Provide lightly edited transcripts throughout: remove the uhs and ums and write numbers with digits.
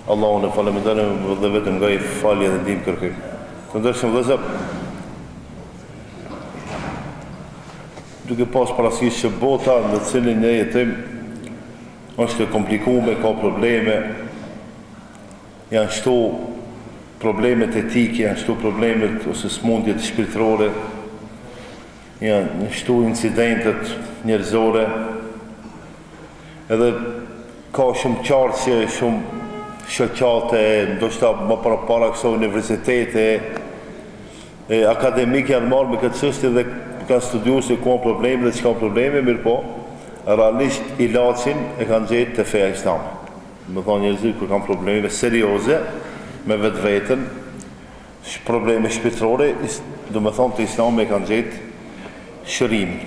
Allahun e faleminderojmë dhe vetëm nga i falje dhe ndihmë kërkojmë. Të ndershëm vëllezër, duke pas parasysh që bota në cilën ne jetojmë është e komplikuar, ka probleme, janë shto problemet etike, janë shto problemet ose smundjet shpirtërore, janë shto incidentet njerëzore, edhe ka shumë qartësje, shumë shoqate, ndoshta më para këso universitete, akademik janë marrë me këtë çështje dhe kanë studiuar se ku ka probleme dhe çka ka probleme, mirë po, realisht ilaçin e kanë gjetë te feja islame. Më thonë njerëzit kur kanë probleme serioze me vetveten, probleme shpirtërore, do më thonë të islami e kanë gjetë shërimin.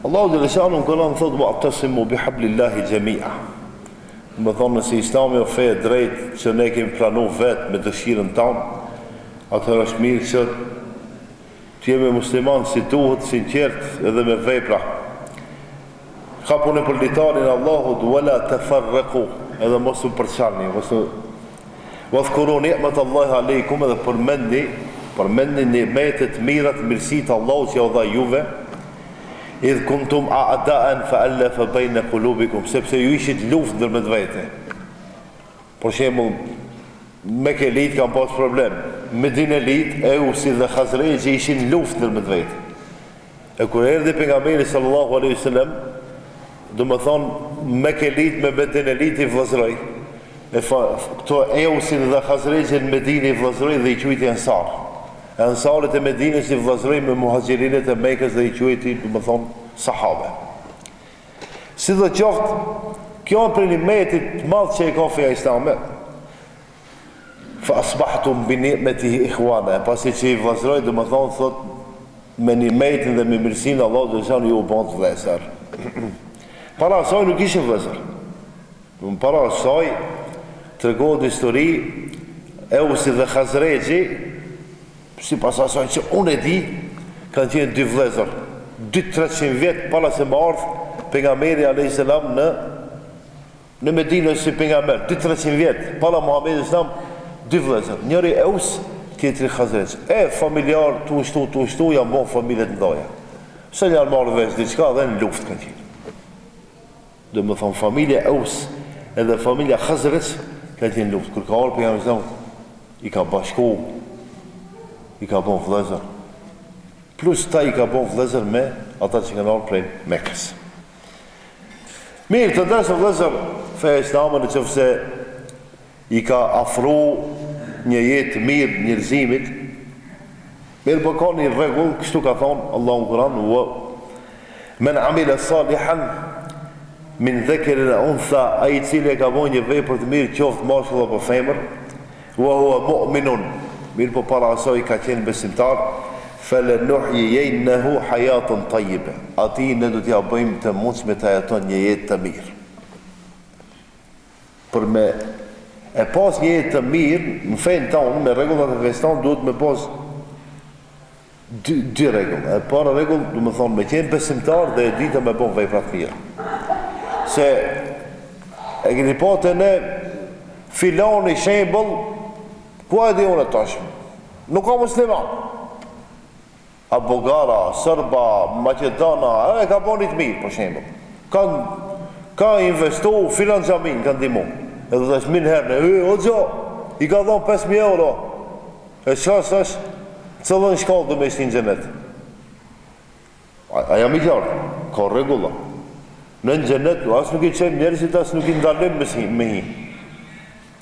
Allahu dhe lëshanu në Kur'an thotë wa'tasimu bihablillahi jami'a. Më thonë nëse islami o fe drejt që ne kemi pranu vetë me dëshirën tanë, atër është mirë që të jemi musliman si duhet, sinqert edhe me vepra. Ka punë për litarin Allahut wala tafarraqu, edhe mos u përçani, mos u wadhkuru ni'mat Allah aleikum, edhe përmendni ni'metet mirat, mirësitë Allahut që ja dha juve. Idh kuntum a'da'an fa'alafa bayna qulubikum, sepse ju ishit luftë ndërmjet vete. Për shembull, me Kelit kanë pas problem. Medine Elit, Eusi dhe Khazrejji ishin luftë ndërmjet vete. E kur erdhi pejgamberi sallallahu alaihi wasallam, do më thonë me Kelit me Medine Elit i vllazëroi. Këto Eusi dhe Khazrejji në Medinë i vllazëroi dhe i quajti Ansar. Ansarit e Medinës i vllazëroi me muhaxhirinet e Mekës dhe i quajti, do më thonë, sahabe. Si dhe qoftë, kjo në për një metit të madhë që e ka feja islame. Fa asbahtum bi ni'metihi ikhwana, pasi që i vllazëroi, do më thonë, thot, me një metin dhe me mirësinë Allah dhe shanë ju u bënd të vlezër. Para asaj nuk ishin vlezër. Para asaj tregohet histori Eusi dhe Khazrejji, si pas asaj që unë e di, kanë qenë dy vlezër, 200-300 vjetë para se më ardhë pejgamberi a.s. në Medinë si pejgamber, 200-300 vjetë para Muhamedit s.a.s. dy vlezër, njëri Eus, tjetri Khazrejj. Familjar të ushtu, janë bon familjet ndoja. Se janë marrë veç diçka dhe në luft kanë qenë. Dhe më thonë, familja Eus edhe familja Khazrejj kanë qenë luft. Kër ka orë pejgamberi s.a.s. i ka bashku, i ka bon vlezër. Plus ta i ka bon vlezër me ata që kanë orë prej Mekës. Mirë, të ndërës vlezër, feja islame në qëfëse i ka afru një jetë mirë njerëzimit, mirë për ka një regull, kështu ka thonë Allah në Kur'an, men amile salihan min dhekerin e untha, a i cili e ka bon një vepër të mirë qoftë mashkull apo femër, wa hua mu'minun, mirë për para asoj ka qenë besimtar, fele nuhji jejnehu hajatën tajjibe, ati ne du t'ja bëjmë të mundshme të jeton një jetë të mirë. Për me e pas një jetë të mirë, në fejnë tonë, me regullat e festan, duhet me pas dy regull. E para regull, du me thonë, me qenë besimtar dhe e dita me bon veprat mirë. Se e këni patë ne filani shembol, ku e di unë e tashmë? Nuk ka musliman. A Bulgara, Sërba, Macedona, e ka bonit mirë, për shembull. Ka investu, filan xhamin, kanë dimu. Edhe dhe është minë herën, o gjo, i ka dhonë 5.000 euro. E qas është, cëllën shkallë dhe me ishtë një gjenet. A jam i qartë, ka regulla. Në gjenet, asë nuk i qenë njerëzit, asë nuk i ndalim me hi.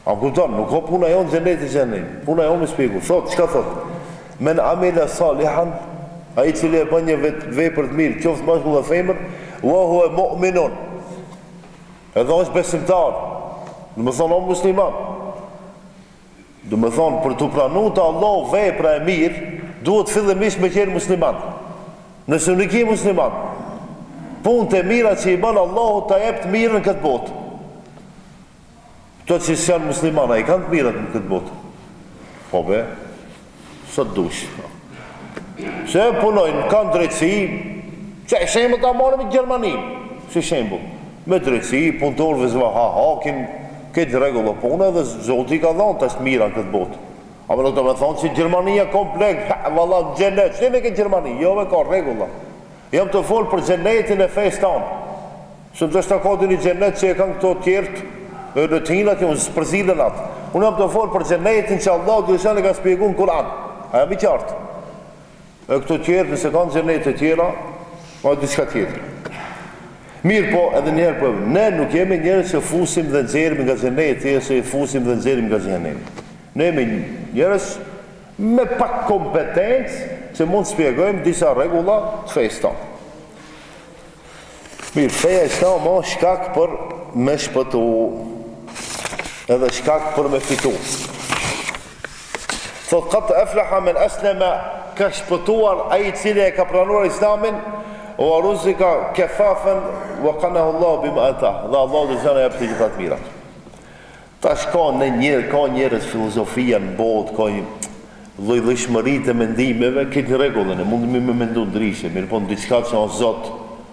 A kupton, nuk ka puna jonë gjenet i gjenet. Puna jonë me spiku. Thot, qka thot? Men amila salihan, a i cili e bën një vepër të mirë, qoftë mashkull dhe femër, wa hua mu'minun. Edhe është besimtar. Dhe më thonë o musliman. Dhe më thonë, për të pranu të Allah vepra e mirë, duhet fillimisht me qenë musliman. Nëse nuk je musliman, punë të mira që i banë Allahu të jep të mirë në këtë botë. Të që janë muslimana, i kanë të mirat në këtë botë. Po be, së të dush. Se punojnë, kanë drejtësi, që e shembull ta marrim në Gjermani, si shembull, me drejtësi, punëtorëve zva hakin, këtë rregulla, po unë edhe Zoti ka dhënë tash mira në këtë botë. Apo nuk do të thonë që Gjermania kompleks, valla xhenet, ç'e ke Gjermani, jo me ka rregulla. Jam të fol për xhenetin e fesë tonë. Se do të ka një xhenet që e kanë këto të tjerë, në tina që unë përzilën atë. Unë jam të fol për xhenetin që Allah dhe ka shpjeguar në Kur'an. A jam i qartë. E këto tjerë, nëse kanë xhenet të tjera, o diçka tjetër. Mirë po, edhe njerë po, ne nuk jemi njerëz që fusim dhe nxjerrim nga xheneti, ose fusim dhe nxjerrim nga xheneti. Ne jemi njerëz me pak kompetencë që mund të shpjegojmë disa rregulla të fesë tonë. Mirë, feja islame është shkak për me shpëtu, edhe shkak për me fitu. Thot qad aflaha men aslama, ka shpëtuar ai i cili e ka pranuar Islamin, o ruzika kafafan wa qanahu Allah bima ata. Dhe Allah dhe zana jep të gjitha të mirat. Tash ka njerëz filozofia në botë, ka lloj-llojshmëri të mendimeve, këtë rregullën e mundemi me mendu ndryshe, mirë po diçka që është Zot,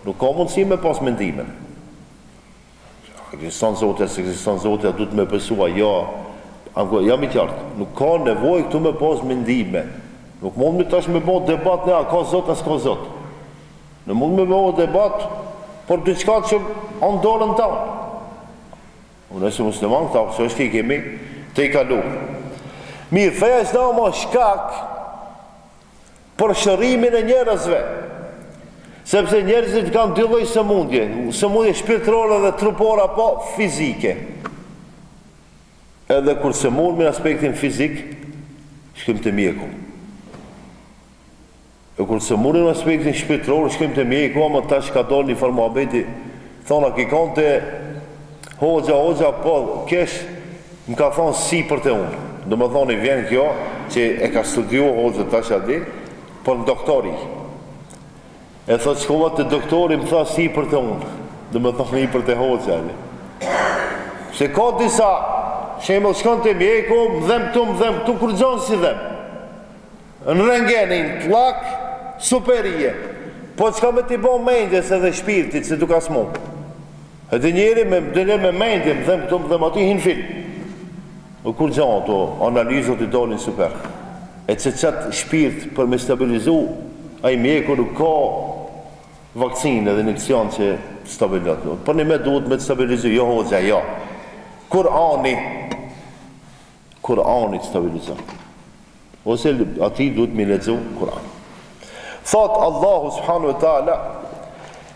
nuk ka mundësi me pas mendimin. Ekziston Zoti, duhet me besua, jo. Jam i qartë, nuk ka nevojë këtu me pas mendime. Nuk mund me tash me bë debat ne, a ka Zot as ka Zot. Në mund me bë debat por diçka që on dorën tonë. Unë si musliman, këta është që i kemi të i kalu. Mirë, feja islame është shkak për shërimin e njerëzve. Sepse njerëzit kanë dy lloj sëmundje shpirtërore dhe trupore apo fizike. Edhe kur sëmundmi në aspektin fizik, shkojmë te mjeku. E kur sëmundmi në aspektin shpirtëror, shkojmë te mjeku, ama tash ka dalë një farmabeti, thona ki konte hoxha, po kesh më ka thonë si për te unë. Do më thonë i vjen kjo që e ka studiu hoxha tash adi, për në doktori. E thot shkova të doktori më tha si për të unë. Dhe më thonë i për të hoxha. Se ka disa shemëll shkon të mjeku, më dhem këtu, kur gjonë si dhem. Në rengenin, plak, superije. Po qka me t'i bo mendjes edhe shpirtit, se du ka smu. E të njeri me mendje, më dhem këtu, më dhem ati hin film. O kur gjonë to, analizot i dolin super. E që qatë shpirt për me stabilizu, a i mjeku nuk ka vakcinë edhe injekcion që stabilizat. Për një me duhet me të stabilizu, jo hoxha, jo. Kur'ani të stabilizat. Ose ati duhet me lexu Kur'an. Thot Allahu subhanu wa ta'ala,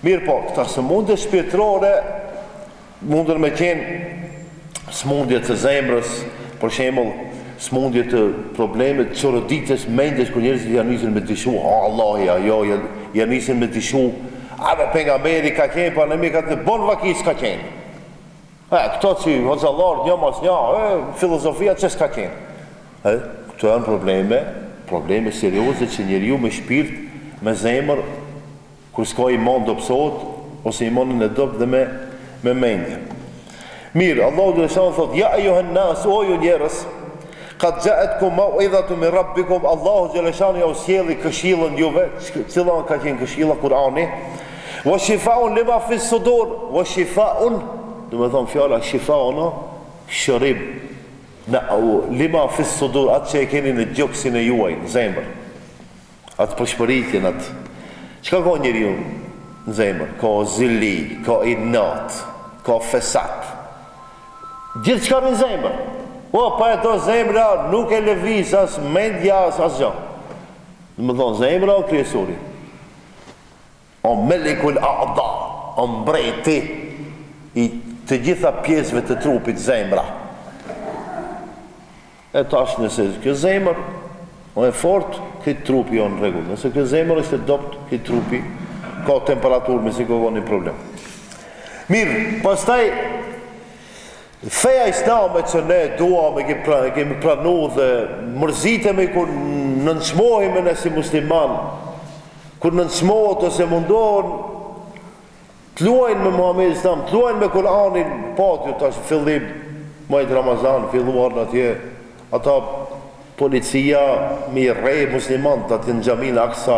mirë po, këta sëmundje shpirtërore mundër me qenë smundje të zemrës, për shembull smundje të problemet, çorodites, mendjes kur njerëzit janë nisur me dishu, Allah jo, janë nisur me dishu, a me pejgamberi ka qenë, pa në mi ka të bon vakis ka qenë. Këto që hoxhallar, një mas një, filozofia që s'ka qenë. Këto janë probleme serioze që njeriu me shpirt, me zemër, kur s'ka iman dobësohet, ose imanin e dobët dhe me mendje. Mirë, Allahu dhe shanë thot, ja e johen nas, o ju njerës, qad ja'atkum mau'izatun min rabbikum, Allahu xhaleshani ja usjelli këshillën juve, cila ka qenë këshilla Kur'ani, wa shifaa'un lima fi sudur, wa shifaa'un, do të thon fjala shifaa'un, shërim, lima fi sudur, atë që e keni në gjoksin e juaj, në zemër, atë përshpëritjen, atë, çka ka njeriu në zemër? Ka zili, ka inat, ka fesat, gjithë çka në zemër. Pa e to zemra nuk e lëviz as mendja as gjë. Dhe më thonë zemra o kryesori, o melikul a'da, o mbreti i të gjitha pjesëve të trupit, zemra. E tash nëse kjo zemër o e fort, këtë trupi o në regull. Nëse kjo zemër është e dopt, këtë trupi ka temperaturë, me si ka një problem. Mirë, pastaj feja islame që ne duam e kemi pranu dhe mërzitemi kur nënçmohemi ne si musliman, kur nënçmohet ose mundohen të luajnë me Muhammed Islam, të luajnë me Kur'anin, patju tash fillim majt Ramazan, filluar në atje, ata policia mi rrej musliman të atje në Xhamin Aksa.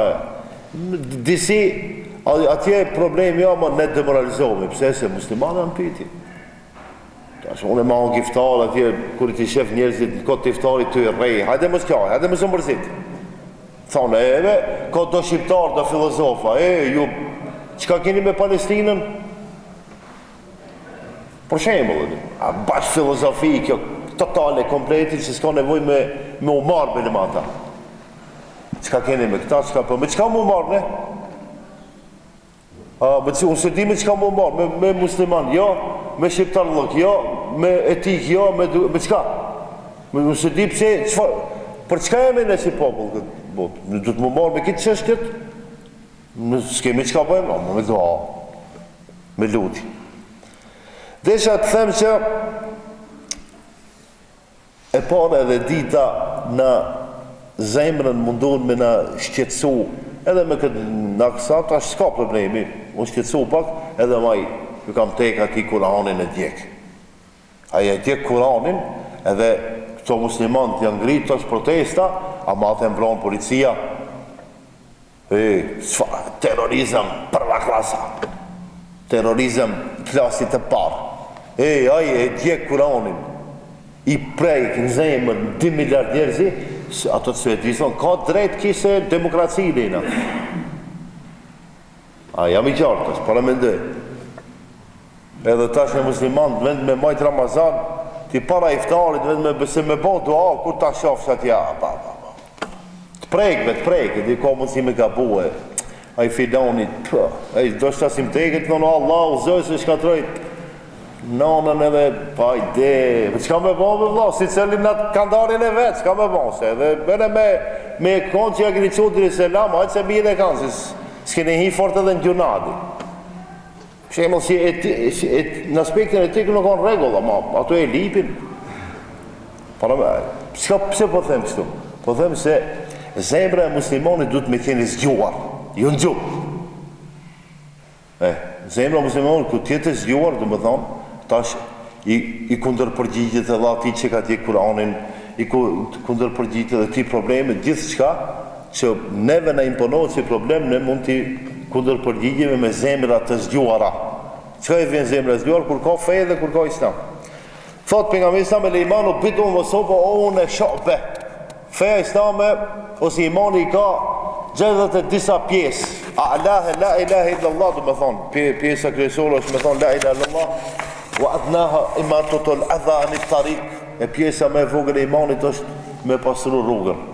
Disi, atje problemi jo, ma ne demoralizohemi, pse se muslimanë në piti. Unë e ma unë giftarë atje, kur ti shef njerëzit në këtë iftari të i rej, hajde më s'kjaj, hajde më s'mërzit. Thonë, ka do shqiptarë, do filozofa, ju, qka keni me Palestinën? Për shembull, bash filozofi, kjo totale, kompleti, që s'ka nevoj me u marrë me ata. Qka keni me këta, me qka mu marrë, ne? Unë se di me qka mu marrë, me musliman, jo, me shqiptar lëk, jo, me etik, jo, me qka? Unë se di pëse, për qka jemi ne si popull këtë botë? Në du të mu marrë me këtë qështjet? S'kemi qka bëjmë? Me dua, me luti. Desha të them që e para edhe dita në zemrën mundon me në shqetsu edhe me këtë në kësat, ashtë s'ka problemi, unë shqetsu pak edhe maj, ju kam tek ati Kuranin e djek. Aja e djek Kuranin edhe këto musliman të janë ngritë të është protesta, a ma të mbronë policia. Terrorizëm përva klasa, terrorizëm klasit të parë. Aja e djek Kuranin, i prejkë në zemër 2 miliard njerëzi, ato të svetërisën, ka drejt kise demokraci lina. Jam i qartës, para me ndë. Edhe tash në musliman, vend me majtë Ramazan, ti para iftarit, vend me bëse me bo dua, kur ta shofës atja, të prejkë, di ka mundësi me gabuhe. A i filonit, do shta si më teket, në Allah, u zoj se shkatrojt, nonën edhe, pa ide, qka me bo me vla, si cëllim në kandarin e vetë, qka me bo, se edhe bene me konë që ja këni qudri selam, hajtë se bide kanë, s'keni hi fort edhe në gjunadi. Shemull si në aspektin etik nuk kanë regull, ama ato e lipin. Para me, pse po them kështu? Po them se zemra e muslimonit du të me qeni zgjuar, ju në gjuh. Zemra e muslimonit ku tjetë zgjuar, du me thonë, tash i kundër përgjigjet edhe ati që ka tje Kuranin, i kundër përgjigjet edhe ti probleme, gjithë qka që neve në imponohet si problem, ne mund t'i kundër përgjigjeve me zemra të zgjuara. Qka i vjen zemra zgjuar, kur ka fej dhe kur ka islam. Thot pejgamberi islam e le imanu bidun vë sopa o unë e shope. Feja islame ose imani i ka 60 disa pjesë. La ilahe illallah, du me thonë, pjesa kryesore është me thonë la ilahe illallah, wa adnaha imatotul adha anit tarik, e pjesa me vogël e imanit është me pasru rrugën.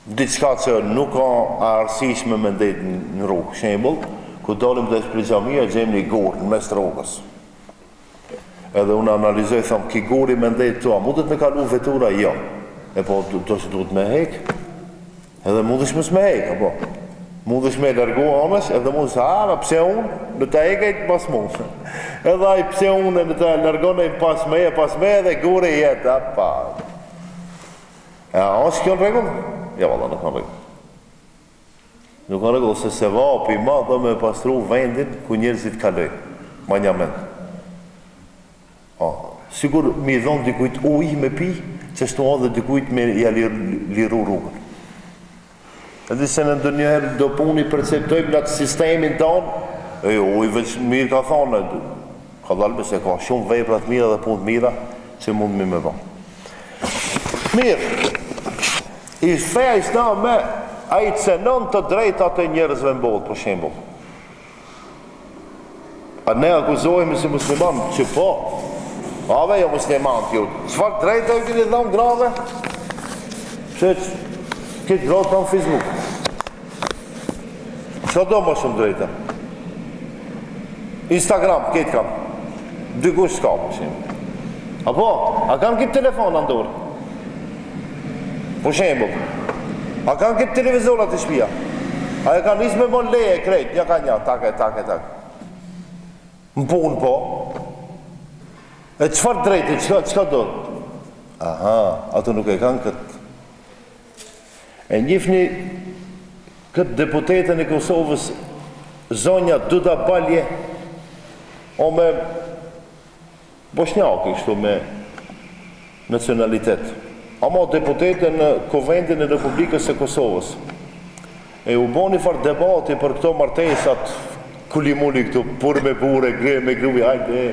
Diçka që nuk ka arsishme me ndet në rrugë. Shembull, ku dalim dhe për xhamia, gjejmë një gurë në mes rrugës. Edhe unë analizoj, thëmë, ki guri me ndet të, a mundet me kalu vetura? Jo. E po, do që duhet me hek, edhe mundesh mës me hek, apo? Mundesh me largu anës, edhe mundesh, pse unë, në ta hekajt pas mundë. Edhe ai pse unë, në ta largonaj pas me, edhe guri jetë, apa. Është kjo në regull? Ja, valla, nuk kanë regull. Nuk kanë regull, se se vapi ma dhe me pastru vendin ku njerëzit kaloj. Ma një mend. Sigur mi dhonë dikujt uj me pi, që shtu edhe dikujt me ja liru rrugën. Edhe se në ndër njëherë do puni perceptojmë në atë sistemin tonë, uj veç mirë ka thonë, ka dalbe se ka shumë veprat mira dhe punë mira, që mund me bënë. Mirë. I feja islame, a i cenon të drejtat e njerëzve në botë, për shembull. A ne akuzohemi si musliman, që po, ave jo musliman t'ju, qëfar drejta ju kini dhamë grave? Që këtë gratë kam Facebook. Që do më shumë drejta? Instagram, këtë kam. Dykush s'ka, për shembull. Apo, a kam këtë telefon në ndorë? Për shembull, a kanë këtë televizorat të shpia? A e kanë nisë me mon leje e krejt, një ka një, tak. Më punë po. E qëfar drejti, qëka do? Ato nuk e kanë këtë. E njifni këtë deputetën e Kosovës, zonja Duda Balje, o me Bosnjaki, kështu me nacionalitet. Ama deputete në Kuvendin e Republikës e Kosovës. E u boni far debati për këto martesat, kulimuli këtu, pur me bure, gre me gruvi, hajde.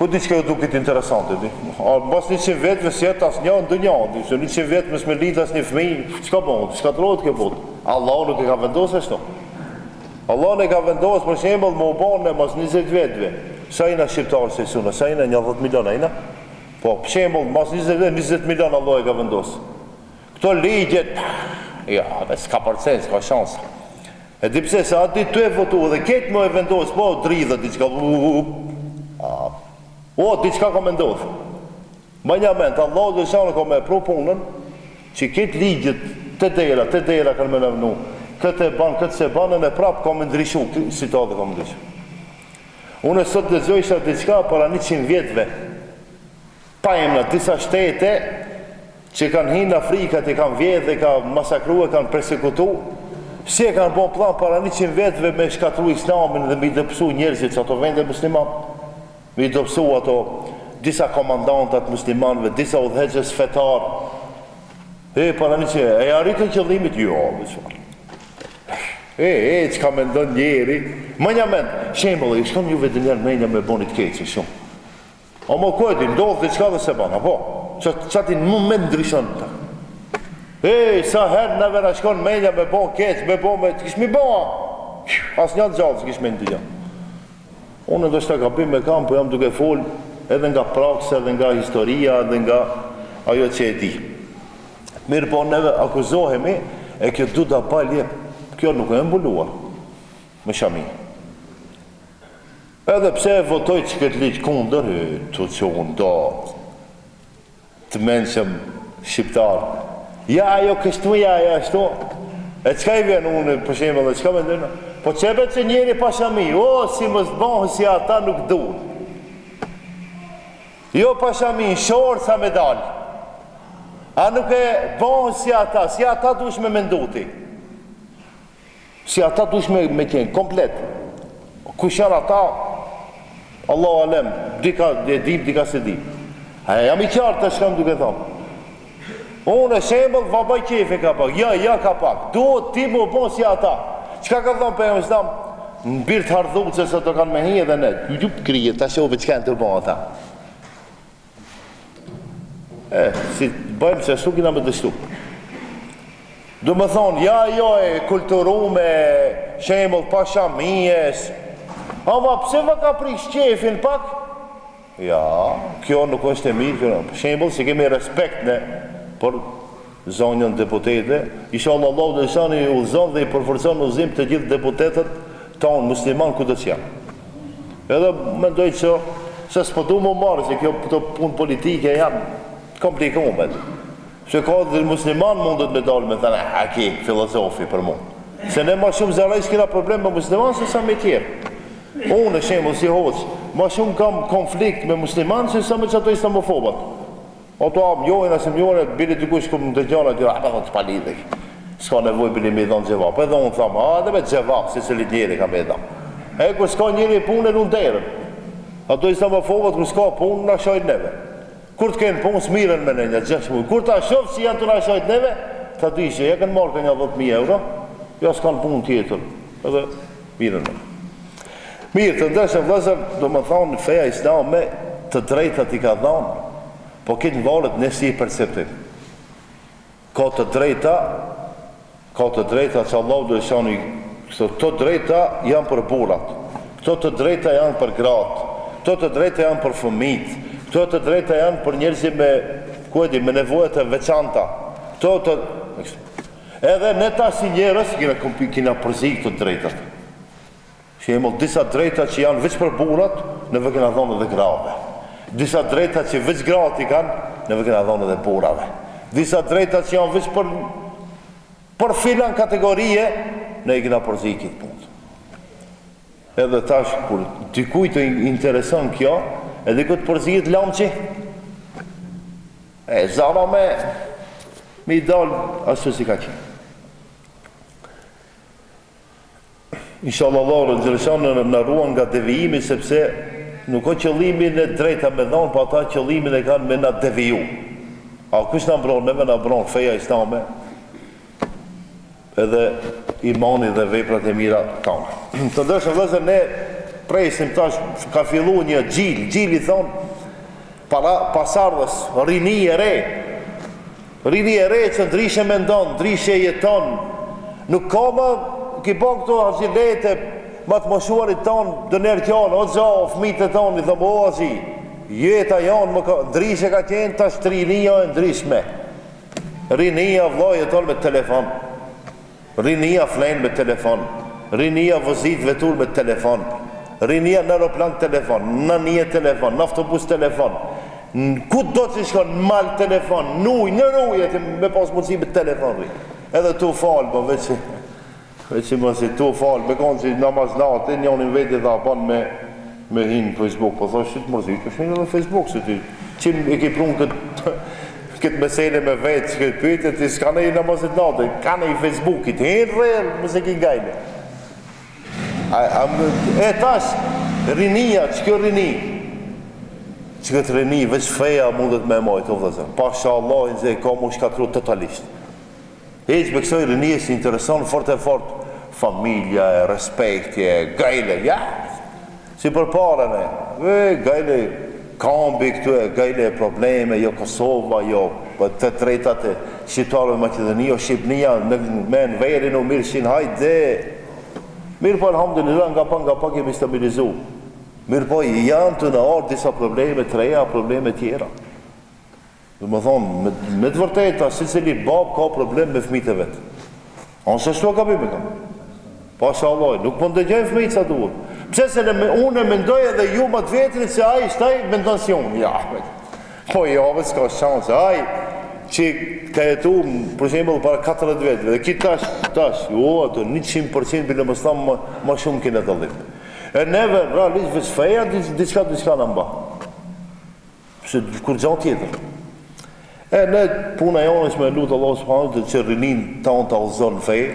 Ku diçka ju duket interesante, di? Mbas 100 vetëve si jetë asnjë në dunjë, di, se 100 vetë mes me lind asnjë fëmijë, çka bën? Çka trohet kjo botë? Allahu nuk e ka vendosur ashtu. Allahu e ka vendosur për shembull më u bën në mas 20 vetëve. Sa ina shqiptarë se suna, sa ina 10 miliona ina? Po, për shembull, mas 20 miliona Allahu e ka vendosur. Këto ligjet, ja, s'ka përcen, s'ka shans. E di pse se aty ty e votu dhe ketë më e vendosur, po dridhë diçka. O, diçka ka me ndodhë. Ma një ment, Allah dhe shanë ka me pro punën, që këtë ligjet të dera kanë me nëvnu, këtë e banë, këtë se banën e prapë ka me ndryshu, situatë ka me ndryshu. Unë e sot dhe zojësha diçka para 100 vjetëve, pa emna disa shtete, që kanë hinë Afrikat, i kanë vjedhë dhe kanë masakru, e kanë persekutu, si e kanë bon plan para 100 vjetëve me shkatru islamin dhe me i dëpsu njerëzit që ato vende musliman. Mi dopsu ato disa komandantat muslimanëve, disa udhëheqës fetar. Para një që, e arritën qëllimit? Jo, çka mendon njeri? Më një mend, shembull, shkon juve dhe njerë menja me bonit keqe shumë. O më kujti, ndodhë diçka dhe se bana, po, qati në moment ndryshon të. Sa herë në vera shkon menja me bon keqe, me bon me, të kish mi bon, as një gjallë që kish me në të gjallë. Unë do shta gabim me kam, po jam duke fol edhe nga praksa, edhe nga historia, edhe nga ajo që e di. Mirë po neve akuzohemi, e kjo du da palje, kjo nuk e mbuluar, me shami. Edhe pse e votoj që këtë liqë kundër, të që unë do të menqëm shqiptar. Ja, jo kështu, ja, ashtu. E qka i vjen unë, për shemë dhe qka me ndërnë? Po qebe që njeri pashami, si më zbohë si ata nuk duhet. Jo pashami, shorë sa medalë. A nuk e bohë si ata dush me menduti. Si ata dush me tjenë, komplet. Kushan ata, Allahu alem, dika e dim, dika se dim. Jam i qartë të shkam duke thonë. Unë e shembol, vabaj kefe ka pak, ja ka pak, duhet ti më bohë si ata. Qka ka thonë për e më stam? Në birë të hardhu që se të kanë me hi edhe ne. Ljup krije, ta shove që kanë të bënë ata. Si bëjmë që ashtu kina me dështu. Do më thonë, jo e kulturu me shembull pashamijes. Ama pse vë ka prish qefin pak? Ja, kjo nuk është e mirë. Shembull, si kemi respekt ne për zonjën deputete, inshallah Allah dhe shani u zonë dhe i përforcon uzim të gjithë deputetet tonë musliman ku të që janë. Edhe mendoj që se s'po du më marë, se kjo punë politike janë komplikume. Se ka dhe musliman mundet me dalë me thënë, aki, filozofi për mu. Se ne ma shumë zërajsh kina problem me musliman se sa me tjerë. Unë e shemë si hoqë, ma shumë kam konflikt me musliman se sa me që ato islamofobat. Ato mjojnë, asë mjojnë, bili të kush këmë të gjana, të palidhe, s'ka nevoj bili me idhanë gjevap. Edhe unë thamë, dhe me gjevap, si se li njeri ka me idhanë. Kur s'ka njeri punë e në derën. Ato islamofobët, kur s'ka punë, në shajt neve. Kur t'kenë punë, s'miren me në një 6 mujë. Kur t'a shofë si janë të në shajt neve, t'a di që e kanë marrë ka një 10.000 euro, ja s'kanë punë tjetër. Edhe miren me. Mirë, të ndeshë vëzër, do më thonë, feja islame të drejtat i ka dhanë, po këtë në valet në si i perceptim. Ka të drejta që Allah dhe shani, këto drejta janë për burat, këto të drejta janë për gratë, këto të drejta janë për fëmijët, këto të drejta janë për njerëzi me nevojat e veçanta, edhe ne ta si njerës kina përzi këto drejtat. Shemull, disa drejta që janë veç për burat, neve kena dhonë dhe grave. Disa drejta që veç gratë i kanë, neve kena dhonë dhe burave. Disa drejta që janë veç për filan kategorie, ne i kena përzi këtë punë. Edhe tash, kur dikuj të intereson kjo, edhe këtë përzijet lamë që, zara me i dalë ashtu si ka qenë. Inshallah Allah rëndërëshanë në ruan nga devijimi, sepse nuk o qëllimin e drejta me dhonë, pa ta qëllimin e kanë me nga deviju. A kush në mbronë, neve në mbronë feja islame, edhe imani dhe veprat e mira tonë. Të ndërshë vëzër, ne presim tash, ka fillu një gjili thonë, pasardhës, rini e re që ndryshe mendon, ndryshe jeton, nuk ka më, ki po këto agilete, ma të moshuarit tonë, dëner kjanë, o gjo, fmite tonë, i thëmë, o azi, jeta janë, ndryshe ka qenë, tash të rinia e ndryshme. Rinia vllai jeton me telefon, rinia flen me telefon, rinia vozit vetur me telefon, rinia në aeroplan telefon, në një telefon, në autobus telefon, ku do të shkon mal telefon, në ujë me pas mundësi me telefon rri. Edhe tu fal, po veç mos i tu fal, me konë që namaz natë, njënin veti dha ban me hinë Facebook, po thosh që të mërzit, po shmenë edhe Facebook, se ti qim e ki prun këtë mesele me vetë, që këtë pyte, ti s'ka ne i namazit natë, ka ne i Facebookit, hinë rrëllë, mëse ki gajle. E tash, rinia, që kjo rini? Që këtë rini, veç feja mundet me majtë, o vëzër. Pasha Allahin zë ka mu shkatru totalisht. Heq me kësoj rini si intereson fort e fort familja, respektje, gajle, ja. Si për parene, gajle, kambi këtu e gajle probleme, jo Kosova, jo të tretat e shqiptarëve Maqedoni, jo Shqipnia, me në verin u mirëshin, hajde. Mirë po alhamdulillah, nga pa kemi stabilizu. Mirë po janë të në ardhë disa probleme të reja, probleme tjera. Dhe më thonë, me të vërteta, si cili bab ka problem me fmit e vetë. Anë se shtu ka bime kam. Pasha Allah, nuk më ndëgjojnë fmit sa duhet. Pse se unë e mendoj edhe ju më të vetërit se aji shtaj mendon si unë. Ja, po jave s'ka shansë. Aji që ka jetu, për shembull, para 40 vetëve, dhe ki tash, jo, ato 100% bile më stamë ma shumë kene të dhim. E neve, realisht, veç feja, diçka në mba. Se kur gjatë tjetër. E ne puna jonë është me lutë Allah subhanahu që rinin tanë të alëzon fejë,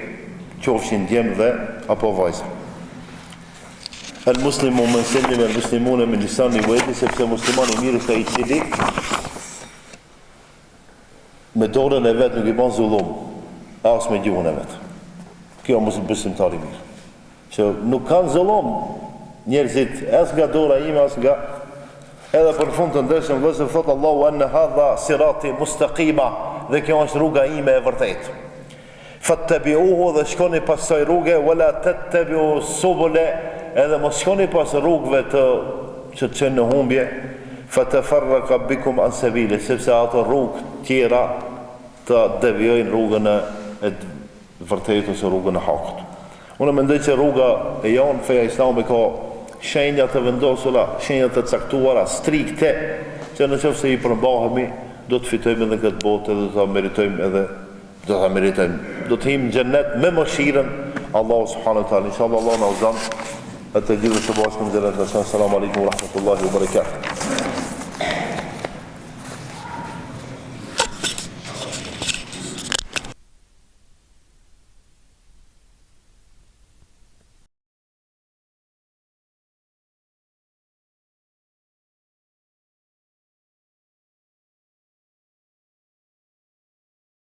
qofshin djemë dhe apo vajzë. El muslimu me nsellim, el muslimune me lisan një veti, sepse musliman i mirë është ai i cili me dorën e vetë nuk i ban zullum, as me gjuhën e vetë. Kjo mos besimtar i mirë. Që nuk kanë zullum njerëzit, as nga dora ime, as nga edhe për fund të ndeshëm vëzër, thotë Allahu anë hadha sirati mustaqima, dhe kjo është rruga ime e vërtet. Fattabi'uhu, dhe shkoni pas saj rruge, wala tattabi'u subule, edhe mos shkoni pas rrugëve që të qenë në humbje, fatafarraqa bikum an sabili, sepse ato rrugë tjera të devijojnë rrugën e vërtetë ose rrugën e hakut. Unë mendoj që rruga e jonë, feja islame ka shenja të vendosura, shenja të caktuara, strikte, që në qoftë se i përmbahemi, do të fitojmë edhe këtë botë, edhe do të meritojmë, do të him në xhennet me mëshirën Allahu subhanahu wa taala. Inshallah Allah na uzon atë gjithë të bashkëm dhe rreth. Assalamu alaikum wa rahmatullahi wa barakatuh.